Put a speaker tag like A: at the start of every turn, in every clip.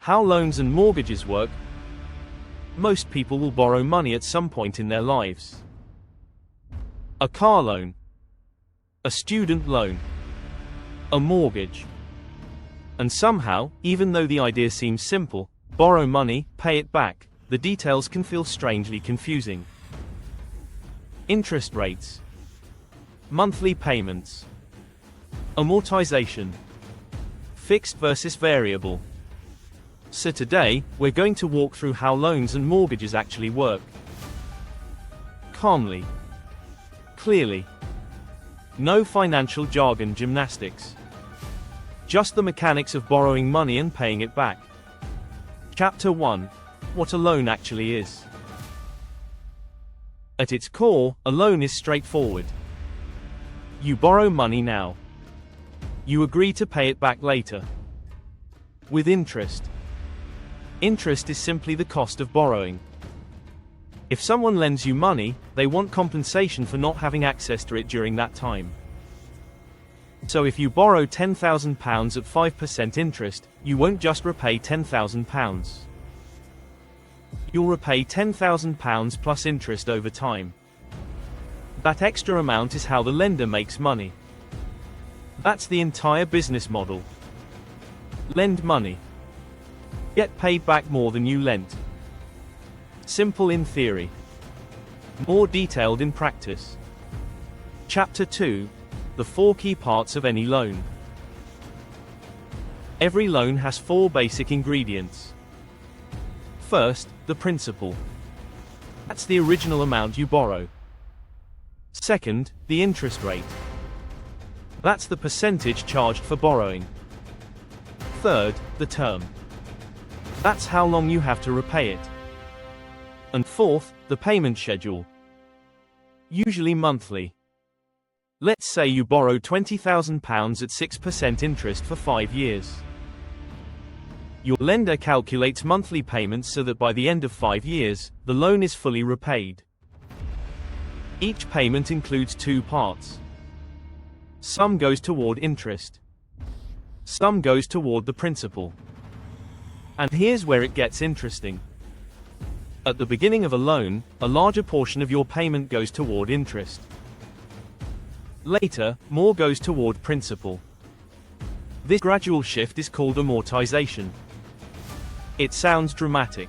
A: How loans and mortgages work. Most people will borrow money at some point in their lives. A car loan, a student loan, a mortgage. And somehow, even though the idea seems simple, borrow money, pay it back, the details can feel strangely confusing. Interest rates, monthly payments, amortization, fixed versus variable. So today, we're going to walk through how loans and mortgages actually work. Calmly. Clearly. No financial jargon gymnastics. Just the mechanics of borrowing money and paying it back. Chapter 1. What a loan actually is. At its core, a loan is straightforward. You borrow money now. You agree to pay it back later. With interest. Interest is simply the cost of borrowing. If someone lends you money, they want compensation for not having access to it during that time. So if you borrow £10,000 at 5% interest, you won't just repay £10,000. You'll repay £10,000 plus interest over time. That extra amount is how the lender makes money. That's the entire business model. Lend money. Get paid back more than you lent. Simple in theory. More detailed in practice. Chapter 2. The 4 key parts of any loan. Every loan has 4 basic ingredients. First, the principal. That's the original amount you borrow. Second, the interest rate. That's the percentage charged for borrowing. Third, the term. That's how long you have to repay it. And fourth, the payment schedule. Usually monthly. Let's say you borrow £20,000 at 6% interest for 5 years. Your lender calculates monthly payments so that by the end of 5 years, the loan is fully repaid. Each payment includes 2 parts. Some goes toward interest. Some goes toward the principal. And here's where it gets interesting. At the beginning of a loan, a larger portion of your payment goes toward interest. Later, more goes toward principal. This gradual shift is called amortization. It sounds dramatic.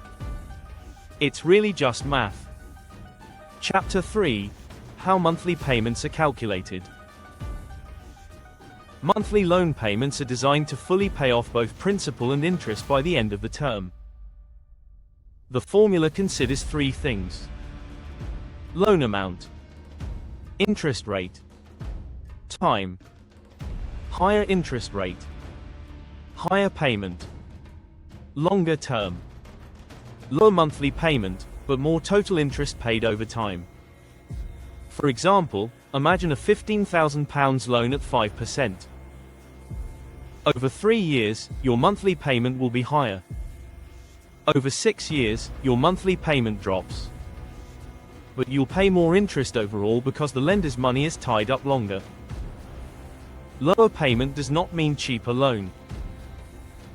A: It's really just math. Chapter 3. How monthly payments are calculated. Monthly loan payments are designed to fully pay off both principal and interest by the end of the term. The formula considers 3 things. Loan amount, interest rate, time. Higher interest rate, higher payment. Longer term, lower monthly payment, but more total interest paid over time. For example, imagine a £15,000 loan at 5%. Over 3 years, your monthly payment will be higher. Over 6 years, your monthly payment drops. But you'll pay more interest overall because the lender's money is tied up longer. Lower payment does not mean cheaper loan.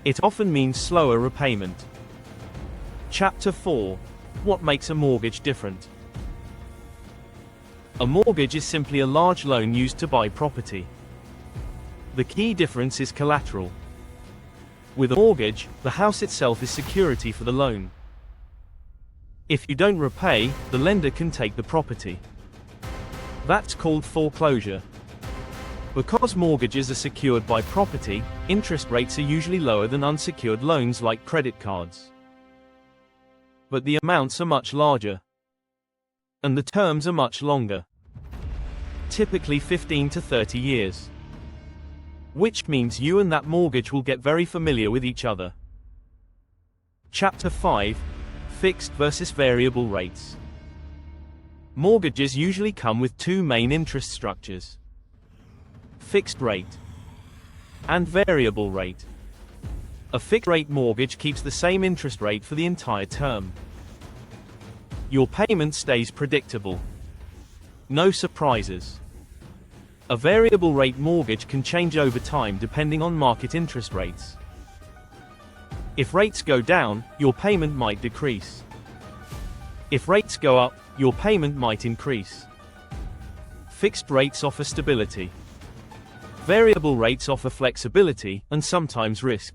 A: It often means slower repayment. Chapter 4. What makes a mortgage different? A mortgage is simply a large loan used to buy property. The key difference is collateral. With a mortgage, the house itself is security for the loan. If you don't repay, the lender can take the property. That's called foreclosure. Because mortgages are secured by property, interest rates are usually lower than unsecured loans like credit cards. But the amounts are much larger. And the terms are much longer. Typically 15 to 30 years. Which means you and that mortgage will get very familiar with each other. Chapter 5. Fixed versus variable rates. Mortgages usually come with 2 main interest structures. Fixed rate and variable rate. A fixed rate mortgage keeps the same interest rate for the entire term. Your payment stays predictable. No surprises. A variable rate mortgage can change over time depending on market interest rates. If rates go down, your payment might decrease. If rates go up, your payment might increase. Fixed rates offer stability. Variable rates offer flexibility and sometimes risk.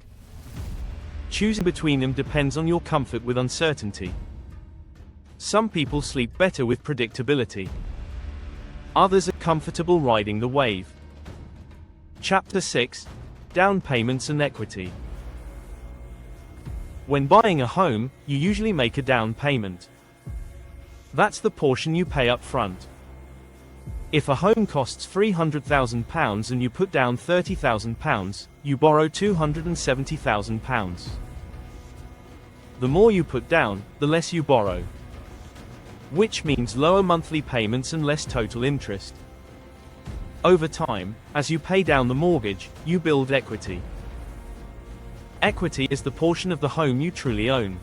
A: Choosing between them depends on your comfort with uncertainty. Some people sleep better with predictability. Others are comfortable riding the wave. Chapter 6: Down payments and equity. When buying a home, you usually make a down payment. That's the portion you pay up front. If a home costs £300,000 and you put down £30,000, you borrow £270,000. The more you put down, the less you borrow, which means lower monthly payments and less total interest. Over time, as you pay down the mortgage, you build equity. Equity is the portion of the home you truly own.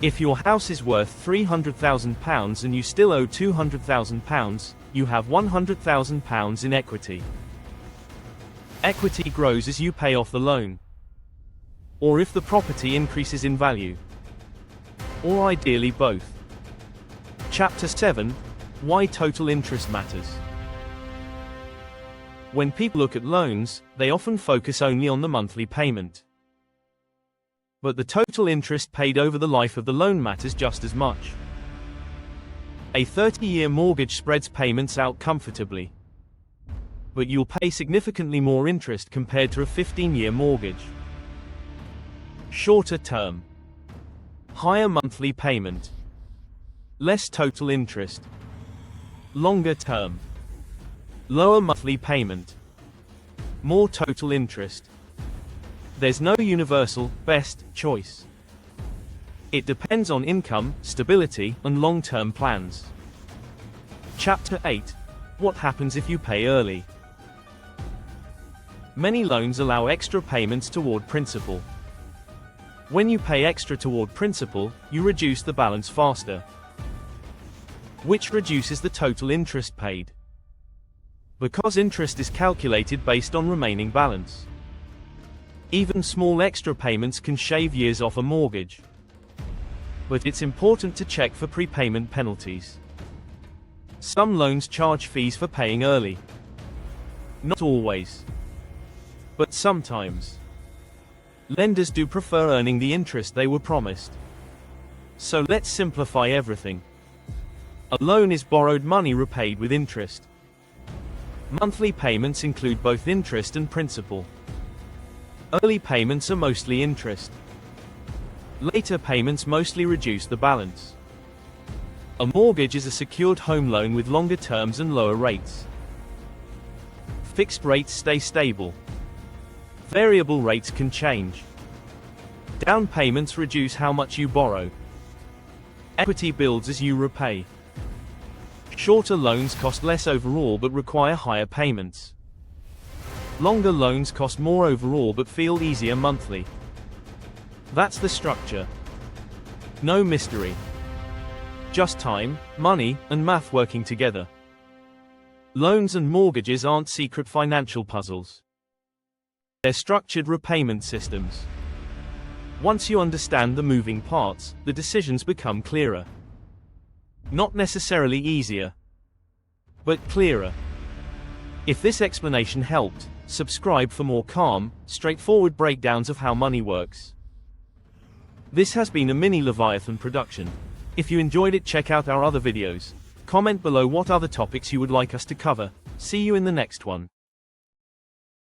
A: If your house is worth £300,000 and you still owe £200,000, you have £100,000 in equity. Equity grows as you pay off the loan, or if the property increases in value, or ideally both. Chapter 7: Why total interest matters. When people look at loans, they often focus only on the monthly payment. But the total interest paid over the life of the loan matters just as much. A 30-year mortgage spreads payments out comfortably, but you'll pay significantly more interest compared to a 15-year mortgage. Shorter term. Higher monthly payment. Less total interest. Longer term. Lower monthly payment. More total interest. There's no universal, best choice. It depends on income, stability, and long-term plans. Chapter 8: What happens if you pay early? Many loans allow extra payments toward principal. When you pay extra toward principal, you reduce the balance faster, which reduces the total interest paid, because interest is calculated based on remaining balance. Even small extra payments can shave years off a mortgage. But it's important to check for prepayment penalties. Some loans charge fees for paying early. Not always, but sometimes. Lenders do prefer earning the interest they were promised. So let's simplify everything. A loan is borrowed money repaid with interest. Monthly payments include both interest and principal. Early payments are mostly interest. Later payments mostly reduce the balance. A mortgage is a secured home loan with longer terms and lower rates. Fixed rates stay stable. Variable rates can change. Down payments reduce how much you borrow. Equity builds as you repay. Shorter loans cost less overall but require higher payments. Longer loans cost more overall but feel easier monthly. That's the structure. No mystery. Just time, money, and math working together. Loans and mortgages aren't secret financial puzzles. They're structured repayment systems. Once you understand the moving parts, the decisions become clearer. Not necessarily easier, but clearer. If this explanation helped, subscribe for more calm, straightforward breakdowns of how money works. This has been a mini Leviathan production. If you enjoyed it, check out our other videos. Comment below what other topics you would like us to cover. See you in the next one.